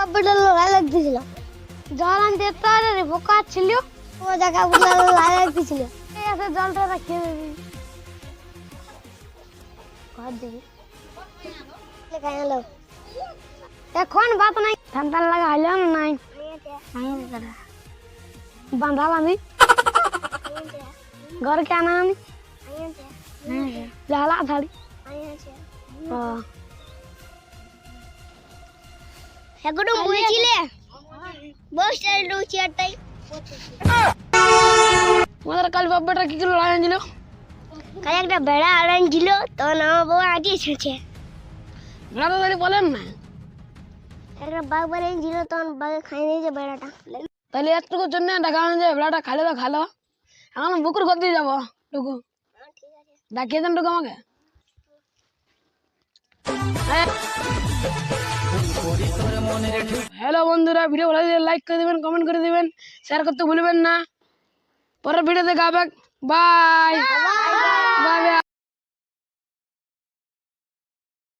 বাবুটা লড়াই লাগতেছিল জল আনতে তার বোকা ছিল ও জায়গা বুলা লড়াই লাগতেছিল এই আছে জলটা রাখিয়ে দিবি ঘর দিবি লেখাই হলো এখন বাত নাই ঠান্ডা লাগা হইলো না নাই বাঁধা বাঁধি ঘর কে আনা আনি ঝালা ঝাড়ি এগুলো মুয়েছিলে বসে রুচি আটাই তোমাদের কাল বাব্বাটা কি কিলো লাগাই দিল কাল একটা বেড়া আড়ান ছিল তো না বউ আগে এসেছে বেড়াটা তাহলে বলেন না একটা বাঘ বাড়ান ছিল তখন বাঘে খাই নিয়েছে বেড়াটা তাহলে একটুকুর জন্য ডাকা যে বেড়াটা খাইলে তো খালো এখন বুকুর ঘর দিয়ে যাবো টুকু ডাকিয়ে দেন টুকু আমাকে হ্যালো বন্ধুরা, ভিডিও ভালো লাগলে লাইক করে দিবেন, কমেন্ট করে দিবেন, শেয়ার করতে ভুলবেন না। পরের ভিডিওতে দেখা হবে। বাই।